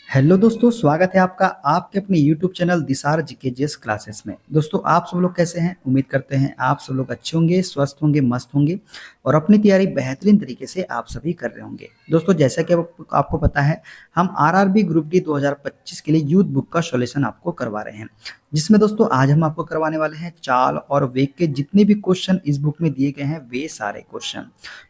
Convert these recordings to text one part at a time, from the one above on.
Hello दोस्तों, स्वागत है आपका आपके अपने YouTube चैनल दिसार जीकेजीएस क्लासेस में। दोस्तों, आप सब लोग कैसे हैं? उम्मीद करते हैं आप सब लोग अच्छे होंगे, स्वस्थ होंगे, मस्त होंगे और अपनी तैयारी बेहतरीन तरीके से आप सभी कर रहे होंगे। दोस्तों, जैसा कि आपको पता है, हम आरआरबी ग्रुप डी 2025 के लिए यूथ बुक का सॉल्यूशन आपको करवा रहे हैं, जिसमें दोस्तों आज हम आपको करवाने वाले हैं चाल और वेग के जितने भी क्वेश्चन इस बुक में दिए गए हैं वे सारे क्वेश्चन।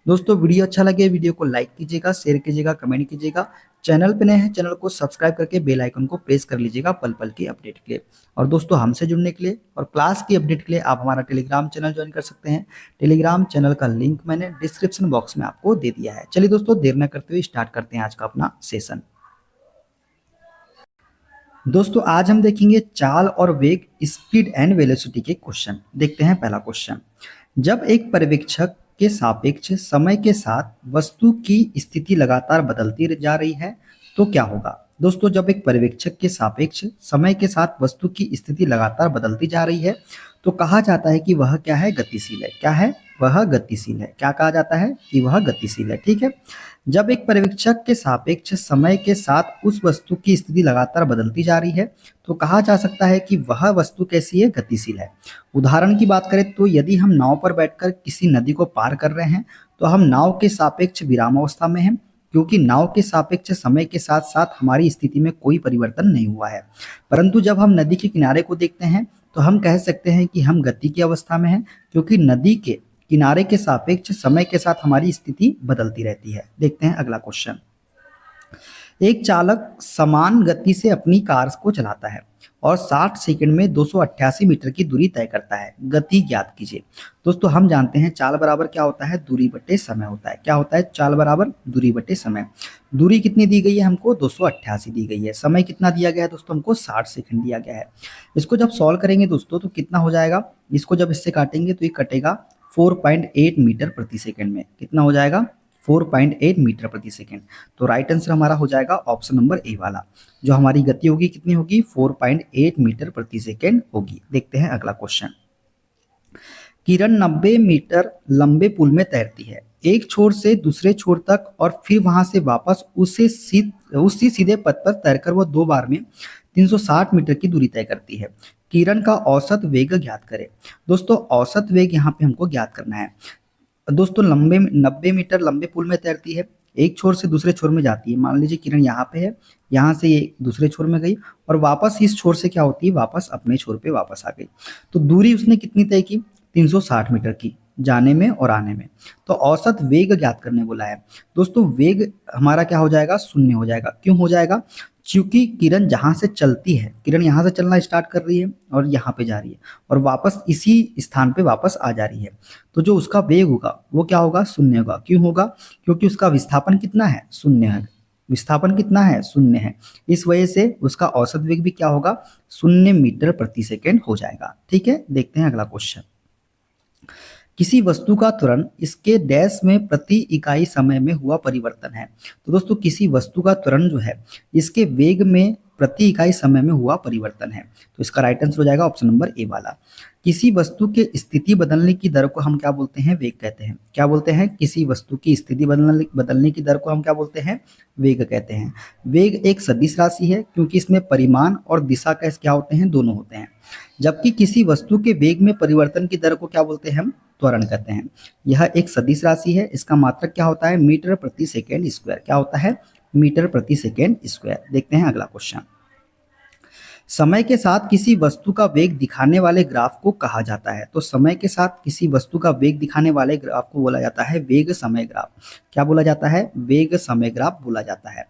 दोस्तों, वीडियो अच्छा लगे वीडियो को लाइक कीजिएगा, शेयर कीजिएगा, कमेंट कीजिएगा। चैनल पे नए हैं चैनल को सब्सक्राइब करके बेल आइकन को प्रेस कर लीजिएगा पल पल की अपडेट के लिए। और दोस्तों, हमसे जुड़ने के लिए और क्लास की अपडेट के लिए आप हमारा टेलीग्राम चैनल ज्वाइन कर सकते हैं। टेलीग्राम चैनल का लिंक मैंने डिस्क्रिप्शन बॉक्स में आपको दे दिया है। चलिए दोस्तों, देर न करते हुए स्टार्ट करते हैं आज का अपना सेशन। दोस्तों, आज हम देखेंगे चाल और वेग, स्पीड एंड वेलोसिटी के क्वेश्चन। देखते हैं पहला क्वेश्चन। जब एक पर्यवेक्षक के सापेक्ष समय के साथ वस्तु की स्थिति लगातार बदलती जा रही है तो क्या होगा? दोस्तों, जब एक पर्यवेक्षक के सापेक्ष समय के साथ वस्तु की स्थिति लगातार बदलती जा रही है तो कहा जाता है कि वह क्या है? गतिशील है। क्या है? वह गतिशील है। क्या कहा जाता है? कि वह गतिशील है। ठीक है। जब एक पर्यवेक्षक के सापेक्ष समय के साथ उस वस्तु की स्थिति लगातार बदलती जा रही है तो कहा जा सकता है कि वह वस्तु कैसी है? गतिशील है। उदाहरण की बात करें तो यदि हम नाव पर बैठकर किसी नदी को पार कर रहे हैं तो हम नाव के सापेक्ष विराम अवस्था में हैं, क्योंकि नाव के सापेक्ष समय के साथ साथ हमारी स्थिति में कोई परिवर्तन नहीं हुआ है। परंतु जब हम नदी के किनारे को देखते हैं तो हम कह सकते हैं कि हम गति की अवस्था में हैं, क्योंकि नदी के किनारे के सापेक्ष समय के साथ हमारी स्थिति बदलती रहती है। देखते हैं अगला क्वेश्चन। एक चालक समान गति से अपनी कार को चलाता है और 60 सेकंड में 288 मीटर की दूरी तय करता है। गति ज्ञात कीजिए। दोस्तों, हम जानते हैं चाल बराबर क्या होता है? दूरी बटे समय होता है। क्या होता है? चाल बराबर दूरी बटे समय। दूरी कितनी दी गई है हमको? 288 दी गई है। समय कितना दिया गया है दोस्तों? हमको 60 सेकंड दिया गया है। इसको जब सॉल्व करेंगे दोस्तों तो कितना हो जाएगा? इसको जब इससे काटेंगे तो ये कटेगा 4.8 मीटर प्रति सेकंड में। कितना हो जाएगा? 4.8 मीटर प्रति सेकंड। तो राइट आंसर हमारा हो जाएगा ऑप्शन नंबर ए वाला। जो हमारी गति होगी कितनी होगी? 4.8 मीटर प्रति सेकंड होगी। देखते हैं अगला क्वेश्चन। किरण 90 मीटर लंबे पुल में तैरती है, एक छोर से दूसरे छोर तक और फिर वहां से वापस उसी सीधे पथ पर तैरकर वो 2 बार में 360 मीटर की दूरी तय करती है। किरण का औसत वेग ज्ञात करें। दोस्तों, औसत वेग यहाँ पे हमको ज्ञात करना है। दोस्तों, 90 मीटर लंबे पुल में तैरती है, एक छोर से दूसरे छोर में जाती है। मान लीजिए किरण यहाँ पे है, यहाँ से ये दूसरे छोर में गई और वापस इस छोर से क्या होती है? वापस अपने छोर पे वापस आ गई। तो दूरी उसने कितनी तय की? 360 मीटर की, जाने में और आने में। तो औसत वेग ज्ञात करने बोला है। दोस्तों, वेग हमारा क्या हो जाएगा? शून्य हो जाएगा। क्यों हो जाएगा? क्योंकि किरण जहां से चलती है, किरण यहाँ से चलना स्टार्ट कर रही है और यहाँ पे जा रही है और वापस इसी स्थान पे वापस आ जा रही है। तो जो उसका वेग होगा वो क्या होगा? शून्य होगा। क्यों होगा? क्योंकि उसका विस्थापन कितना है? शून्य है। विस्थापन कितना है? शून्य है। इस वजह से उसका औसत वेग भी क्या होगा? 0 मीटर प्रति सेकेंड हो जाएगा। ठीक है। देखते हैं अगला क्वेश्चन। किसी वस्तु का त्वरण इसके डैश में प्रति इकाई समय में हुआ परिवर्तन है। तो दोस्तों, किसी वस्तु का त्वरण जो है इसके वेग में प्रति इकाई समय में हुआ परिवर्तन है। तो इसका राइट आंसर हो जाएगा ऑप्शन नंबर ए वाला। किसी वस्तु के स्थिति बदलने की दर को हम क्या बोलते हैं? वेग कहते हैं। क्या बोलते हैं? किसी वस्तु की स्थिति बदलने की दर को हम क्या बोलते हैं? वेग कहते हैं। वेग एक सदिश राशि है, क्योंकि इसमें परिमाण और दिशा का क्या होते हैं? दोनों होते हैं। जबकि किसी वस्तु के वेग में परिवर्तन की दर को क्या बोलते हैं? हम त्वरण कहते हैं। यह एक सदिश राशि है। इसका मात्रक क्या होता है? मीटर प्रति सेकेंड स्क्वायर। क्या होता है? मीटर प्रति सेकेंड स्क्वायर। देखते हैं अगला क्वेश्चन। समय के साथ किसी वस्तु का वेग दिखाने वाले ग्राफ को कहा जाता है। तो समय के साथ किसी वस्तु का वेग दिखाने वाले ग्राफ को बोला जाता है वेग समय ग्राफ। क्या बोला जाता है? वेग समय ग्राफ बोला जाता है।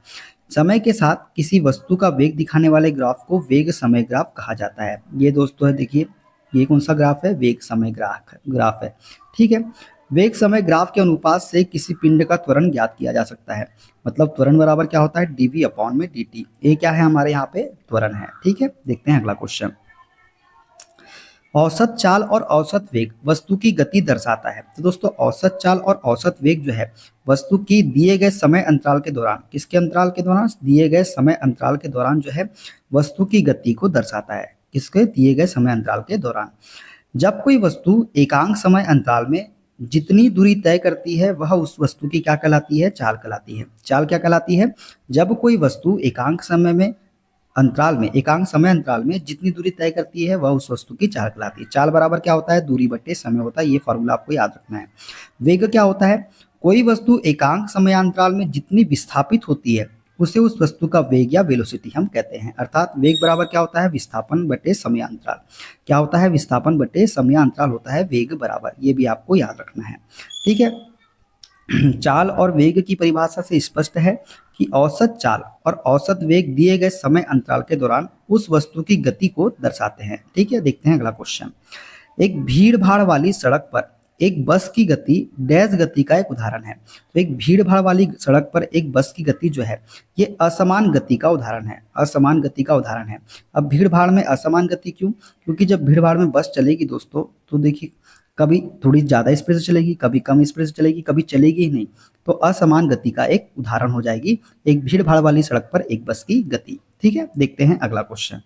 समय के साथ किसी वस्तु का वेग दिखाने वाले ग्राफ को वेग समय ग्राफ कहा जाता है। ये दोस्तों है, देखिए ये कौन सा ग्राफ है? वेग समय ग्राफ है। ठीक है। वेग समय ग्राफ के अनुपात से किसी पिंड का त्वरण ज्ञात किया जा सकता है। मतलब त्वरण बराबर क्या होता है? डीवी अपॉन में dt। ये क्या है? हमारे यहाँ पे त्वरण है। ठीक है। देखते हैं अगला क्वेश्चन। औसत चाल और औसत वेग वस्तु की गति दर्शाता है। तो दोस्तों, औसत चाल और औसत वेग जो है वस्तु की दिए गए समय अंतराल के दौरान, किसके अंतराल के दौरान? दिए गए समय अंतराल के दौरान जो है वस्तु की गति को दर्शाता है। किसके? दिए गए समय अंतराल के दौरान। जब कोई वस्तु एकांक समय अंतराल में जितनी दूरी तय करती है वह उस वस्तु की क्या कहलाती है? चाल कहलाती है। चाल क्या कहलाती है? जब कोई वस्तु एकांक समय अंतराल में जितनी दूरी तय करती है वह उस वस्तु की चाल कहलाती है। चाल बराबर क्या होता है? दूरी बटे समय होता है। ये फॉर्मूला आपको याद रखना है। वेग क्या होता है? कोई वस्तु एकांक समयांतराल में जितनी विस्थापित होती है उसे उस वस्तु का वेग या वेलोसिटी हम कहते हैं। अर्थात वेग बराबर क्या होता है? विस्थापन बटे समयांतराल। क्या होता है? विस्थापन बटे समयांतराल होता है वेग बराबर। ये भी आपको याद रखना है। ठीक है। चाल और वेग की परिभाषा से स्पष्ट है कि औसत चाल और औसत वेग दिए गए समय अंतराल के दौरान उस वस्तु की गति को दर्शाते हैं। ठीक है। देखते हैं अगला क्वेश्चन। एक भीड़ भाड़ वाली सड़क पर एक बस की गति डैश गति का एक उदाहरण है। तो एक भीड़ भाड़ वाली सड़क पर एक बस की गति जो है ये असमान गति का उदाहरण है। असमान गति का उदाहरण है। अब भीड़ भाड़ में असमान गति क्यों? क्योंकि जब भीड़ भाड़ में बस चलेगी दोस्तों तो देखिए कभी थोड़ी ज़्यादा स्पीड से चलेगी, कभी कम स्पीड से चलेगी, कभी चलेगी ही नहीं। तो असमान गति का एक उदाहरण हो जाएगी एक भीड़ भाड़ वाली सड़क पर एक बस की गति। ठीक है। देखते हैं अगला क्वेश्चन।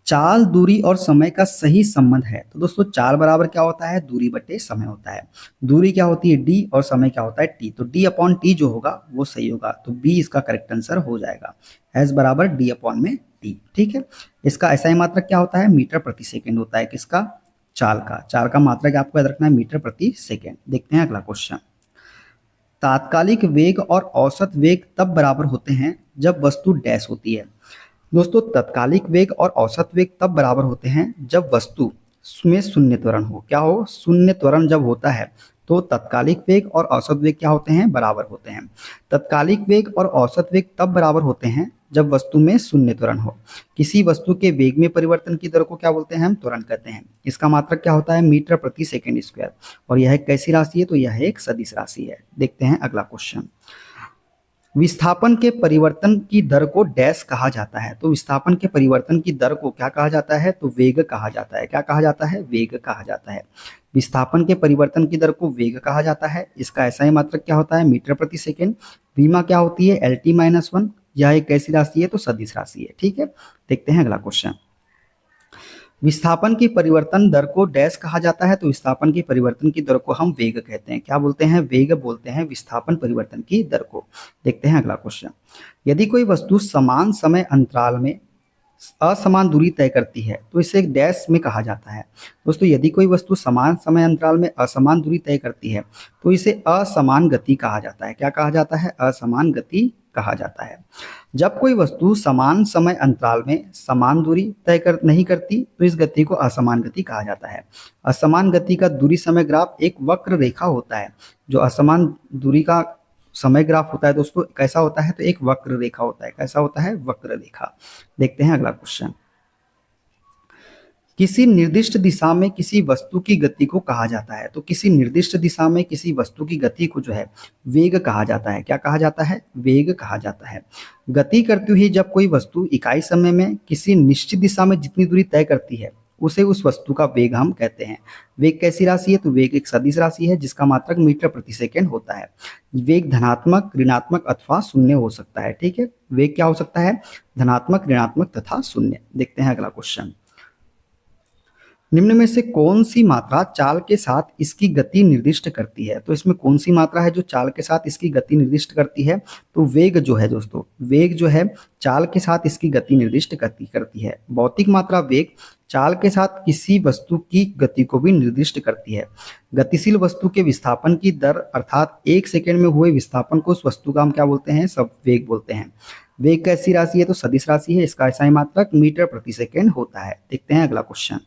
चाल, दूरी और समय का सही संबंध है। तो दोस्तों चाल बराबर क्या होता है? दूरी बटे समय होता है। दूरी क्या होती है? डी, और समय क्या होता है? टी। तो डी अपॉन टी जो होगा वो सही होगा। तो बी इसका करेक्ट आंसर हो जाएगा। एस बराबर डी अपॉन में टी। ठीक है। इसका ऐसा ही मात्रक क्या होता है? मीटर प्रति सेकेंड होता है। किसका? चाल का। चाल का मात्रक आपको याद रखना है मीटर प्रति सेकेंड। देखते हैं अगला क्वेश्चन। तात्कालिक वेग और औसत वेग तब बराबर होते हैं जब वस्तु डैश होती है। दोस्तों तात्कालिक वेग और औसत वेग तब बराबर होते हैं जब वस्तु में शून्य त्वरण हो। क्या हो? शून्य त्वरण जब होता है तो तात्कालिक वेग और औसत वेग क्या होते हैं? बराबर होते हैं। तात्कालिक वेग और औसत वेग तब बराबर होते हैं जब वस्तु में शून्य त्वरण हो। किसी वस्तु के वेग में परिवर्तन की दर को क्या बोलते हैं? हम त्वरण कहते हैं। इसका मात्रक क्या होता है? मीटर प्रति सेकेंड स्क्वायर। और यह एक कैसी राशि है? तो यह एक सदिश राशि है। देखते हैं अगला क्वेश्चन। विस्थापन के परिवर्तन की दर को डैश कहा जाता है। तो विस्थापन के परिवर्तन की दर को क्या कहा जाता है? तो वेग कहा जाता है। क्या कहा जाता है? वेग कहा जाता है। विस्थापन के परिवर्तन की दर को वेग कहा जाता है। इसका ऐसा ही मात्रक क्या होता है? मीटर प्रति सेकेंड। विमा क्या होती है? LT-1। यह एक कैसी राशि है? तो सदिश राशि है। ठीक है। देखते हैं अगला क्वेश्चन। विस्थापन की परिवर्तन दर को डैश कहा जाता है। तो विस्थापन की परिवर्तन की दर को हम वेग कहते हैं। क्या बोलते हैं? वेग बोलते हैं विस्थापन परिवर्तन की दर को। देखते हैं अगला क्वेश्चन। यदि कोई वस्तु समान समय अंतराल में असमान दूरी तय करती है तो इसे एक डैश में कहा जाता है। दोस्तों यदि कोई वस्तु समान समय अंतराल में असमान दूरी तय करती है तो इसे असमान गति कहा जाता है। क्या कहा जाता है? असमान गति कहा जाता है। जब कोई वस्तु समान समय अंतराल में समान दूरी नहीं करती तो इस गति को असमान गति कहा जाता है। असमान गति का दूरी समय ग्राफ एक वक्र रेखा होता है। जो असमान दूरी का समय ग्राफ होता है दोस्तों कैसा होता है? तो एक वक्र रेखा होता है। कैसा होता है? वक्र रेखा। देखते हैं अगला क्वेश्चन। किसी निर्दिष्ट दिशा में किसी वस्तु की गति को कहा जाता है। तो किसी निर्दिष्ट दिशा में किसी वस्तु की गति को जो है वेग कहा जाता है। क्या कहा जाता है? वेग कहा जाता है। गति करती हुई जब कोई वस्तु इकाई समय में किसी निश्चित दिशा में जितनी दूरी तय करती है उसे उस वस्तु का वेग हम कहते हैं। वेग कैसी राशि है? तो वेग एक सदिश राशि है जिसका मात्रक मीटर प्रति सेकेंड होता है। वेग धनात्मक, ऋणात्मक अथवा शून्य हो सकता है। ठीक है। वेग क्या हो सकता है? धनात्मक, ऋणात्मक तथा शून्य। देखते हैं अगला क्वेश्चन। निम्न में से कौन सी मात्रा चाल के साथ इसकी गति निर्दिष्ट करती है? तो इसमें कौन सी मात्रा है जो चाल के साथ इसकी गति निर्दिष्ट करती है? तो वेग जो है दोस्तों, वेग जो है चाल के साथ इसकी गति निर्दिष्ट करती है। भौतिक मात्रा वेग चाल के साथ किसी वस्तु की गति को भी निर्दिष्ट करती है। गतिशील वस्तु के विस्थापन की दर अर्थात 1 सेकेंड में हुए विस्थापन को उस वस्तु का हम क्या बोलते हैं? सब वेग बोलते हैं। वेग कैसी राशि है? तो सदिश राशि है। इसका ऐसा ही मात्रक मीटर प्रति सेकेंड होता है। देखते हैं अगला क्वेश्चन।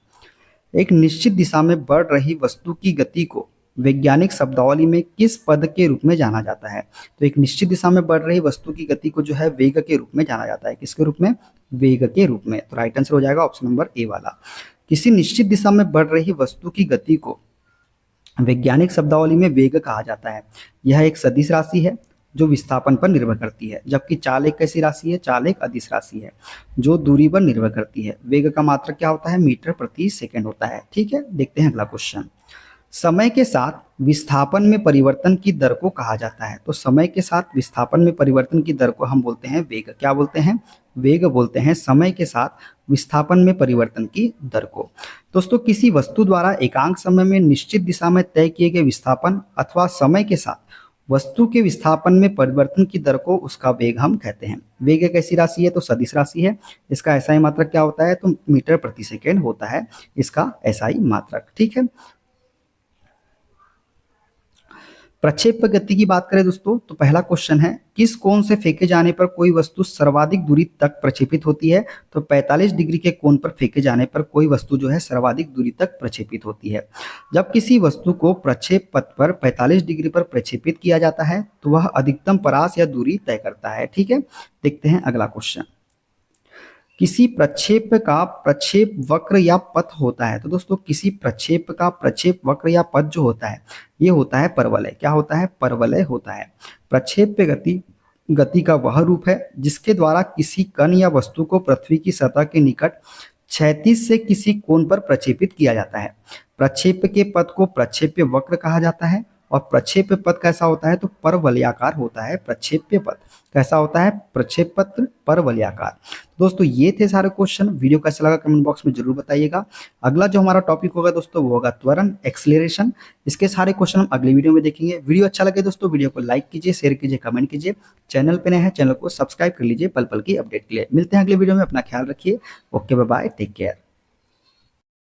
एक निश्चित दिशा में बढ़ रही वस्तु की गति को वैज्ञानिक शब्दावली में किस पद के रूप में जाना जाता है? तो एक निश्चित दिशा में बढ़ रही वस्तु की गति को जो है वेग के रूप में जाना जाता है। किसके रूप में? वेग के रूप में। तो राइट आंसर हो जाएगा ऑप्शन नंबर ए वाला। किसी निश्चित दिशा में बढ़ रही वस्तु की गति को वैज्ञानिक शब्दावली में वेग कहा जाता है। यह एक सदिश राशि है जो विस्थापन पर निर्भर करती है, जबकि चाल एक कैसी राशि है? चाल एक अदिश राशि है जो दूरी पर निर्भर करती है। वेग का मात्रक क्या होता है? मीटर प्रति सेकेंड होता है। ठीक है। देखते हैं अगला क्वेश्चन। समय के साथ विस्थापन में परिवर्तन की दर को कहा जाता है। तो समय के साथ विस्थापन में परिवर्तन की दर को हम बोलते हैं वेग। क्या बोलते हैं? वेग बोलते हैं समय के साथ विस्थापन में परिवर्तन की दर को। दोस्तों, किसी वस्तु द्वारा एकांक समय में निश्चित दिशा में तय किए गए विस्थापन अथवा समय के साथ वस्तु के विस्थापन में परिवर्तन की दर को उसका वेग हम कहते हैं। वेग एक ऐसी राशि है, तो सदिश राशि है। इसका एसआई मात्रक क्या होता है? तो मीटर प्रति सेकेंड होता है इसका एसआई मात्रक। ठीक है। प्रक्षेप गति की बात करें दोस्तों, तो पहला क्वेश्चन है, किस कोण से फेंके जाने पर कोई वस्तु सर्वाधिक दूरी तक प्रक्षेपित होती है? तो 45 डिग्री के कोण पर फेंके जाने पर कोई वस्तु जो है सर्वाधिक दूरी तक प्रक्षेपित होती है। जब किसी वस्तु को प्रक्षेप पथ पर 45 डिग्री पर प्रक्षेपित किया जाता है तो वह अधिकतम परास या दूरी तय करता है। ठीक है। देखते हैं अगला क्वेश्चन। किसी प्रक्षेप का प्रक्षेप वक्र या पथ होता है। तो दोस्तों, किसी प्रक्षेप का प्रक्षेप वक्र या पथ जो होता है ये होता है परवलय। क्या होता है? परवलय होता है। प्रक्षेप्य गति गति का वह रूप है जिसके द्वारा किसी कण या वस्तु को पृथ्वी की सतह के निकट क्षैतिज से किसी कोण पर प्रक्षेपित किया जाता है। प्रक्षेप के पथ को प्रक्षेप्य वक्र कहा जाता है। और प्रक्षेप्य पथ कैसा होता है? तो परवलयाकार होता है प्रक्षेप्य पथ। कैसा होता है? प्रक्षेप पथ परवलयाकार। दोस्तों, ये थे सारे क्वेश्चन। वीडियो कैसा लगा कमेंट बॉक्स में जरूर बताइएगा। अगला जो हमारा टॉपिक होगा दोस्तों वो होगा त्वरण, एक्सीलरेशन। इसके सारे क्वेश्चन हम अगली वीडियो में देखेंगे। वीडियो अच्छा लगे दोस्तों वीडियो को लाइक कीजिए, शेयर कीजिए, कमेंट कीजिए। चैनल पे नए हैं चैनल को सब्सक्राइब कर लीजिए पल पल की अपडेट के लिए। मिलते हैं अगले वीडियो में। अपना ख्याल रखिए। Okay, bye bye, take care.